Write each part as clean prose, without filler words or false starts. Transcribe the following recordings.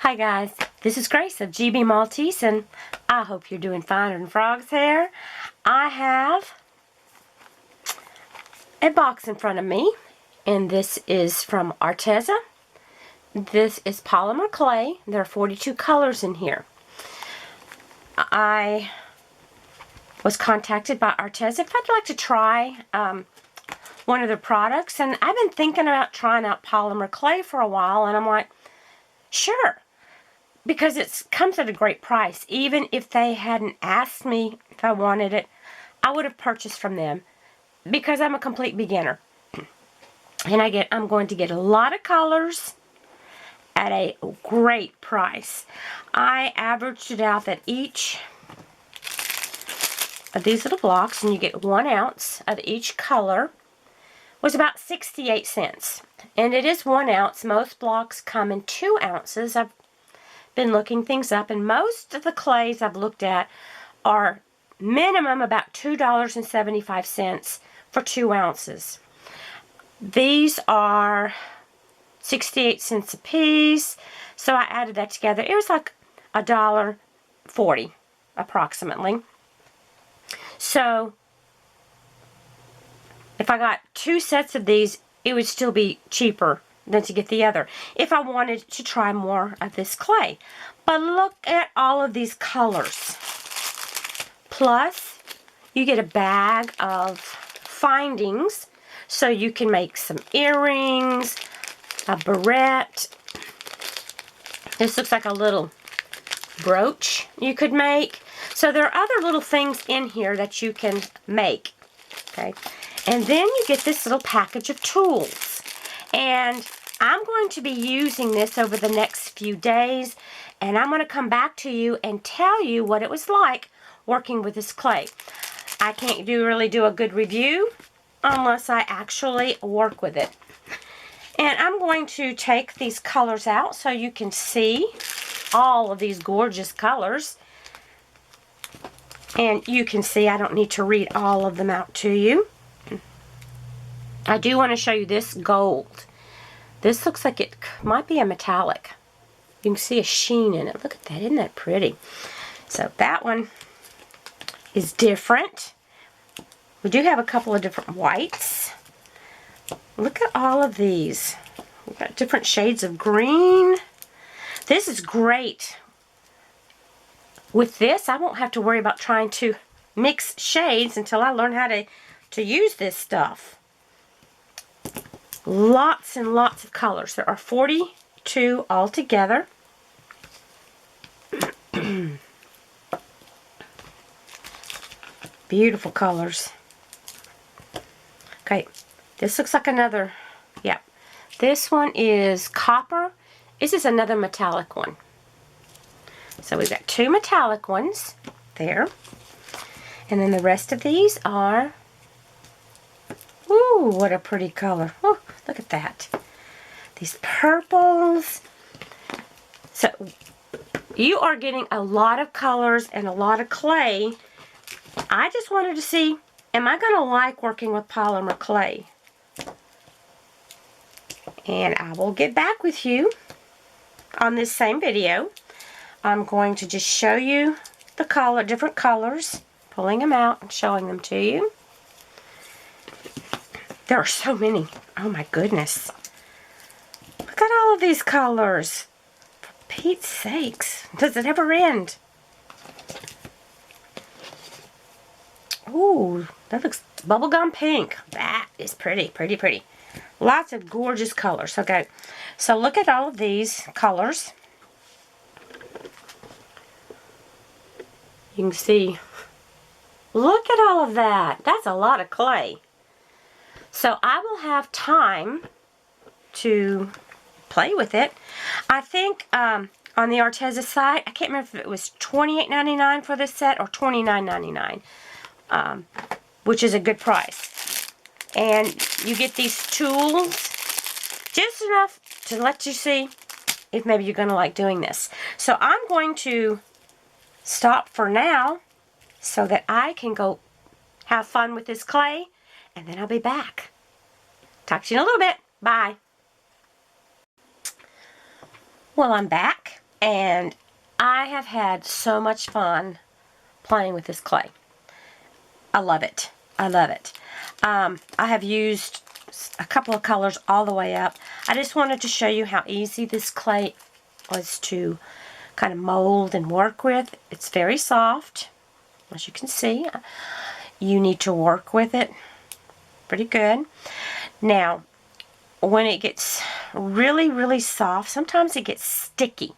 Hi guys, this is Grace of GB Maltese, and I hope you're doing fine in Frog's Hair. I have a box in front of me, and this is from Arteza. This is polymer clay. There are 42 colors in here. I was contacted by Arteza if I'd like to try one of their products, and I've been thinking about trying out polymer clay for a while, and I'm like, sure. Because it comes at a great price. Even if they hadn't asked me if I wanted it, I would have purchased from them because I'm a complete beginner. And I'm going to get a lot of colors at a great price. I averaged it out that each of these little blocks, and you get 1 ounce of each color, was about 68 cents. And it is 1 ounce. Most blocks come in 2 ounces. I've been looking things up, and most of the clays I've looked at are minimum about $2.75 for 2 ounces. These are 68 cents a piece, so I added that together. It was like $1.40 approximately. So if I got 2 sets of these, it would still be cheaper than to get the other if I wanted to try more of this clay. But look at all of these colors. Plus, you get a bag of findings so you can make some earrings, a barrette. This looks like a little brooch you could make. So there are other little things in here that you can make. Okay, and then you get this little package of tools. And I'm going to be using this over the next few days, and I'm going to come back to you and tell you what it was like working with this clay. I can't really do a good review unless I actually work with it. And I'm going to take these colors out so you can see all of these gorgeous colors. And you can see I don't need to read all of them out to you. I do want to show you this gold. This looks like it might be a metallic. You can see a sheen in it. Look at that. Isn't that pretty? So that one is different. We do have a couple of different whites. Look at all of these. We've got different shades of green. This is great. With this, I won't have to worry about trying to mix shades until I learn how to use this stuff. Lots and lots of colors. There are 42 altogether. Beautiful colors. Okay, this looks like another, yeah. This one is copper. This is another metallic one. So we've got 2 metallic ones there. And then the rest of these are, ooh, what a pretty color. Oh, look at that. These purples. So you are getting a lot of colors and a lot of clay. I just wanted to see, am I going to like working with polymer clay? And I will get back with you on this same video. I'm going to just show you the different colors, pulling them out and showing them to you. There are so many. Oh my goodness. Look at all of these colors. For Pete's sakes. Does it ever end? Ooh, that looks bubblegum pink. That is pretty, pretty, pretty. Lots of gorgeous colors. Okay, so look at all of these colors. You can see. Look at all of that. That's a lot of clay. So I will have time to play with it. I think on the Arteza site, I can't remember if it was $28.99 for this set or $29.99, which is a good price. And you get these tools just enough to let you see if maybe you're going to like doing this. So I'm going to stop for now so that I can go have fun with this clay, and then I'll be back. Talk to you in a little bit. Bye. Well, I'm back, And I have had so much fun playing with this clay. I love it. I love it. I have used a couple of colors all the way up. I just wanted to show you how easy this clay was to kind of mold and work with. It's very soft, as you can see. You need to work with it pretty good. Now, when it gets really, really soft, sometimes it gets sticky.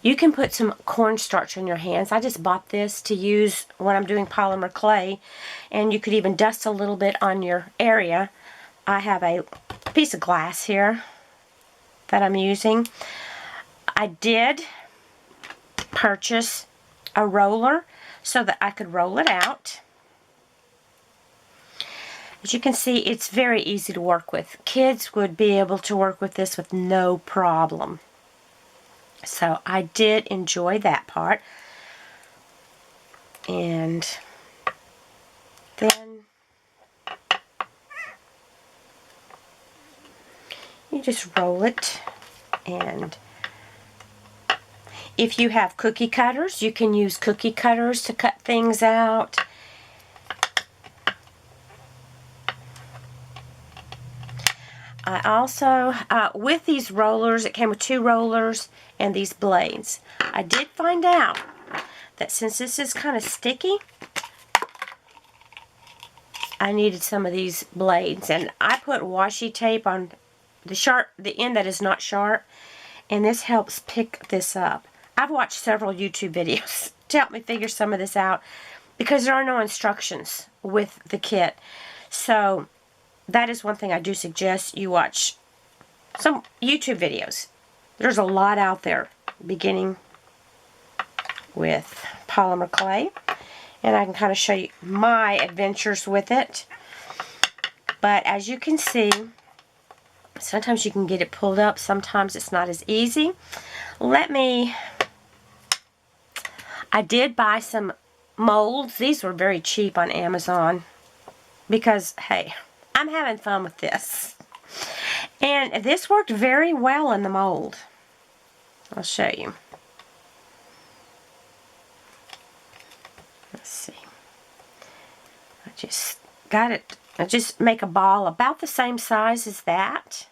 You can put some cornstarch on your hands. I just bought this to use when I'm doing polymer clay, and you could even dust a little bit on your area. I have a piece of glass here that I'm using. I did purchase a roller so that I could roll it out. As you can see, it's very easy to work with. Kids would be able to work with this with no problem. So I did enjoy that part. And then you just roll it, and if you have cookie cutters, you can use cookie cutters to cut things out. I also, with these rollers, it came with 2 rollers and these blades. I did find out that since this is kind of sticky, I needed some of these blades. And I put washi tape on the end that is not sharp, and this helps pick this up. I've watched several YouTube videos to help me figure some of this out because there are no instructions with the kit. So that is one thing I do suggest you watch some YouTube videos. There's a lot out there beginning with polymer clay, and I can kind of show you my adventures with it. But as you can see, sometimes you can get it pulled up, sometimes it's not as easy. I did buy some molds. These were very cheap on Amazon because, hey, I'm having fun with this. And this worked very well in the mold. I'll show you. Let's see. I just got it. I just make a ball about the same size as that,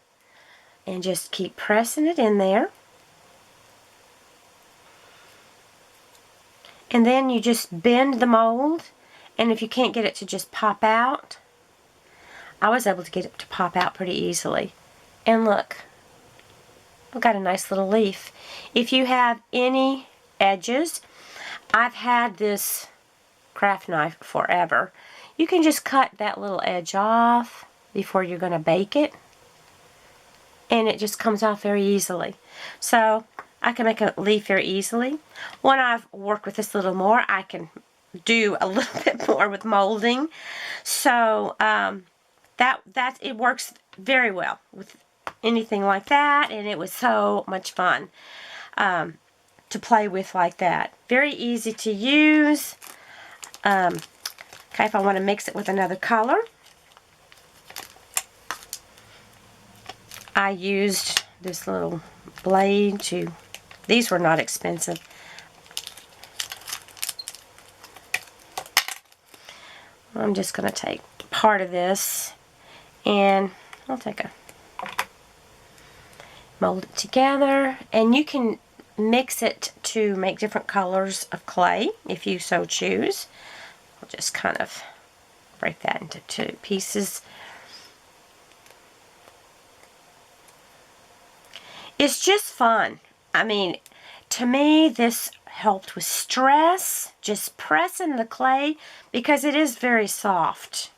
and just keep pressing it in there. And then you just bend the mold, and if you can't get it to just pop out, I was able to get it to pop out pretty easily. And look, I've got a nice little leaf. If you have any edges, I've had this craft knife forever. You can just cut that little edge off before you're going to bake it, and it just comes off very easily. So I can make a leaf very easily. When I've worked with this a little more, I can do a little bit more with molding. So it works very well with anything like that, and it was so much fun to play with like that. Very easy to use. Okay, if I want to mix it with another color, I used this little blade to, these were not expensive. I'm just going to take part of this, and I'll take a, mold it together, and you can mix it to make different colors of clay if you so choose. I'll just kind of break that into 2 pieces. It's just fun. I mean, to me, this helped with stress, just pressing the clay, because it is very soft.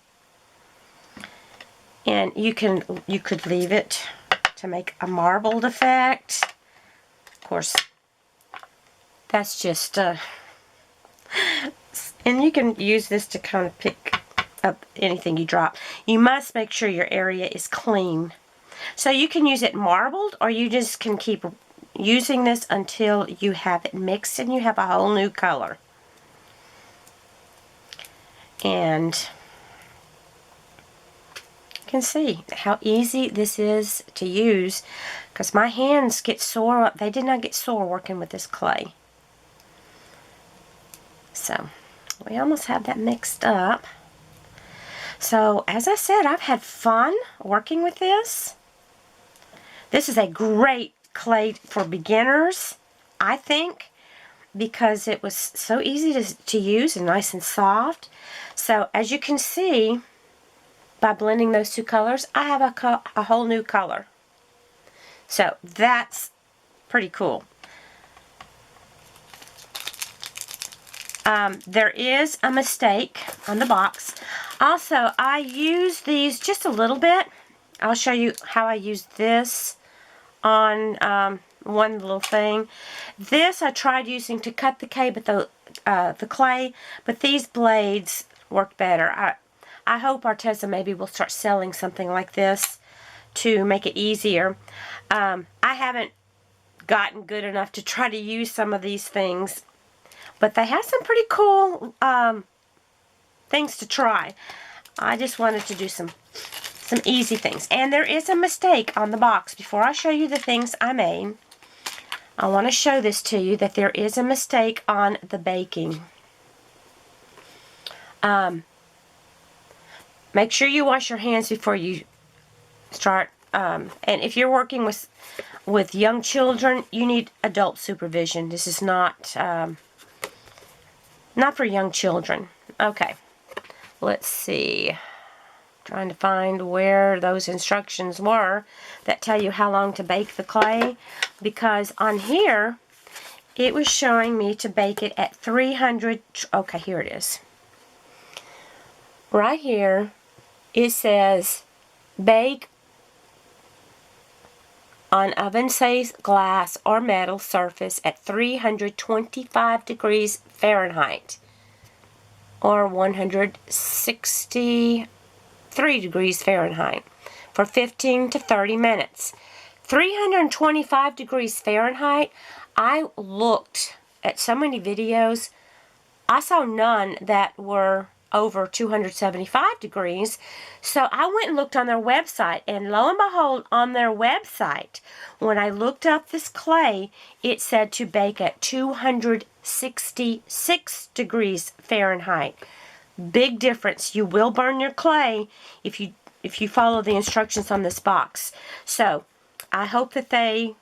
And you could leave it to make a marbled effect. Of course, that's just and you can use this to kind of pick up anything you drop. You must make sure your area is clean. So you can use it marbled, or you just can keep using this until you have it mixed and you have a whole new color. And can see how easy this is to use, because my hands get sore. They did not get sore working with this clay. So we almost have that mixed up. So as I said, I've had fun working with this. This is a great clay for beginners, I think, because it was so easy to use and nice and soft. So as you can see, by blending those two colors, I have a whole new color. So that's pretty cool. There is a mistake on the box. Also, I use these just a little bit. I'll show you how I use this on one little thing. This I tried using to cut the clay, but these blades work better. I hope Arteza maybe will start selling something like this to make it easier. I haven't gotten good enough to try to use some of these things, but they have some pretty cool things to try. I just wanted to do some easy things. And there is a mistake on the box. Before I show you the things I made, I want to show this to you, that there is a mistake on the baking. Make sure you wash your hands before you start. And if you're working with young children, you need adult supervision. This is not for young children. Okay, let's see. Trying to find where those instructions were that tell you how long to bake the clay, because on here it was showing me to bake it at 300. Okay, here it is. Right here it says bake on oven-safe glass or metal surface at 325 degrees Fahrenheit or 163 degrees Fahrenheit for 15 to 30 minutes. 325 degrees Fahrenheit, I looked at so many videos. I saw none that were over 275 degrees. So I went and looked on their website, and lo and behold, on their website, when I looked up this clay, it said to bake at 266 degrees Fahrenheit. Big difference. You will burn your clay if you follow the instructions on this box. So I hope that they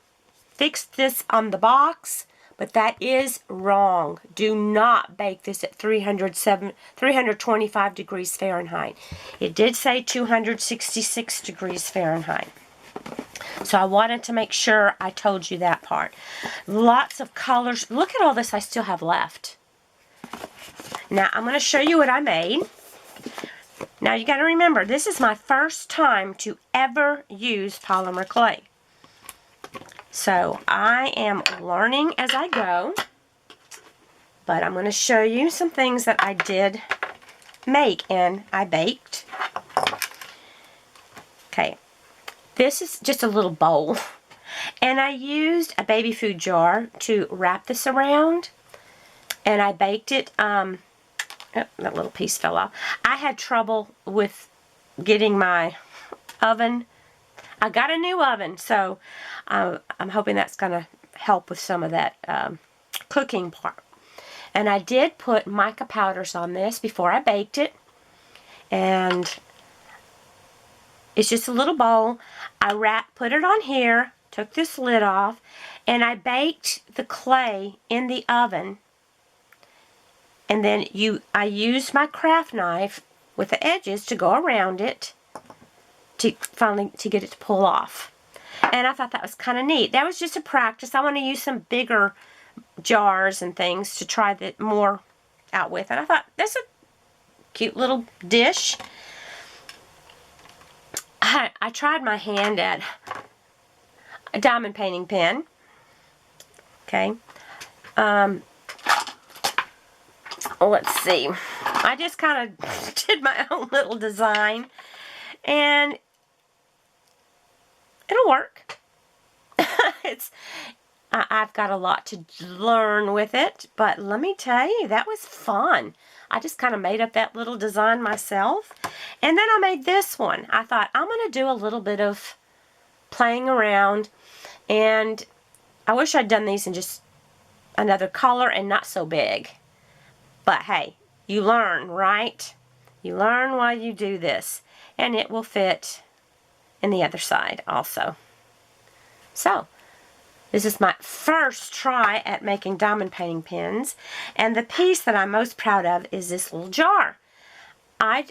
fixed this on the box, but that is wrong. Do not bake this at 325 degrees Fahrenheit. It did say 266 degrees Fahrenheit. So I wanted to make sure I told you that part. Lots of colors. Look at all this I still have left. Now I'm going to show you what I made. Now you got to remember, this is my first time to ever use polymer clay. So I am learning as I go, but I'm going to show you some things that I did make and I baked. Okay, this is just a little bowl, and I used a baby food jar to wrap this around, and I baked it. Oh, that little piece fell off. I had trouble with getting my oven. I got a new oven, so I'm hoping that's going to help with some of that cooking part. And I did put mica powders on this before I baked it. And it's just a little bowl. I put it on here, took this lid off, and I baked the clay in the oven. And then I used my craft knife with the edges to go around it to get it to pull off. And I thought that was kind of neat. That was just a practice. I want to use some bigger jars and things to try that more out with. And I thought, that's a cute little dish. I tried my hand at a diamond painting pen. Okay. Let's see. I just kind of did my own little design. And it'll work. I've got a lot to learn with it, but let me tell you, that was fun. I just kind of made up that little design myself. And then I made this one. I thought, I'm going to do a little bit of playing around. And I wish I'd done these in just another color and not so big. But hey, you learn, right? You learn while you do this. And it will fit in the other side also. So, this is my first try at making diamond painting pins, and the piece that I'm most proud of is this little jar. I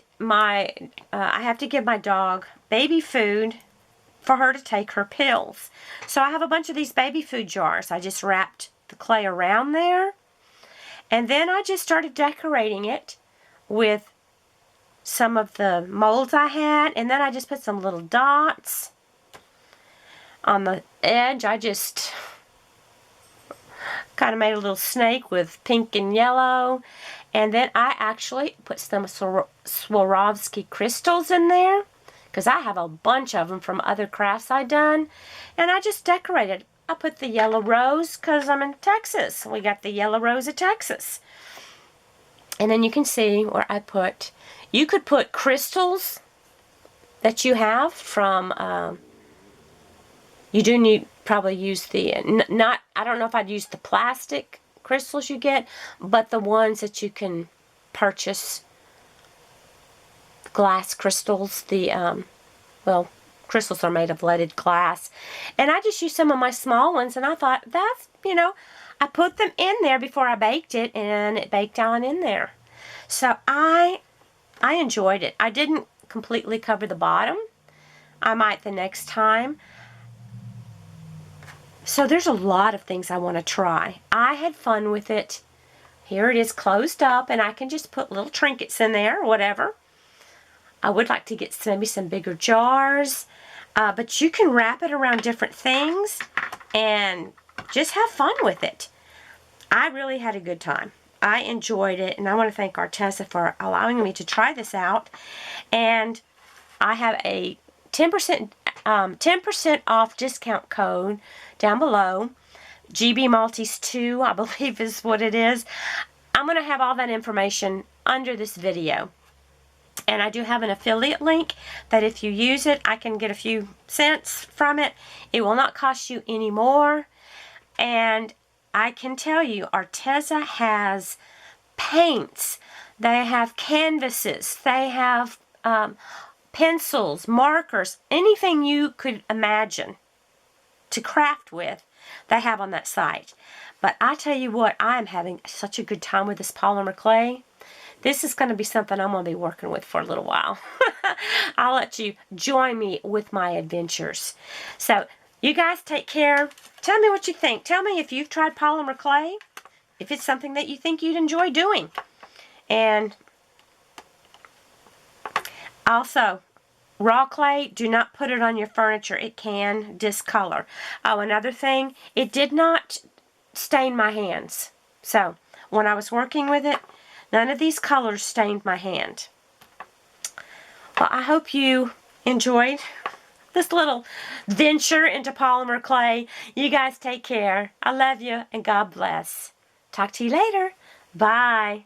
have to give my dog baby food for her to take her pills. So I have a bunch of these baby food jars. I just wrapped the clay around there, and then I just started decorating it with some of the molds I had, and then I just put some little dots on the edge. I just kind of made a little snake with pink and yellow, and then I actually put some Swarovski crystals in there because I have a bunch of them from other crafts I've done, and I just decorated. I put the yellow rose because I'm in Texas. We got the yellow rose of Texas. And then you can see where I put, you could put crystals that you have from, you do need probably use the, I don't know if I'd use the plastic crystals you get, but the ones that you can purchase, glass crystals, well, crystals are made of leaded glass. And I just used some of my small ones, and I thought, that's, I put them in there before I baked it, and it baked on in there. So I enjoyed it. I didn't completely cover the bottom. I might the next time. So there's a lot of things I want to try. I had fun with it. Here it is closed up, and I can just put little trinkets in there or whatever. I would like to get maybe some bigger jars, but you can wrap it around different things and just have fun with it. I really had a good time. I enjoyed it, and I want to thank Arteza for allowing me to try this out. And I have a 10% off discount code down below. GB Maltese 2, I believe is what it is. I'm going to have all that information under this video. And I do have an affiliate link that if you use it, I can get a few cents from it. It will not cost you any more. And I can tell you, Arteza has paints. They have canvases. They have pencils, markers, anything you could imagine to craft with, they have on that site. But I tell you what, I am having such a good time with this polymer clay. This is going to be something I'm going to be working with for a little while. I'll let you join me with my adventures. So, you guys take care. Tell me what you think. Tell me if you've tried polymer clay, if it's something that you think you'd enjoy doing. And also, raw clay, do not put it on your furniture. It can discolor. Oh, another thing, it did not stain my hands. So, when I was working with it, none of these colors stained my hand. Well, I hope you enjoyed this little venture into polymer clay. You guys take care. I love you, and God bless. Talk to you later. Bye.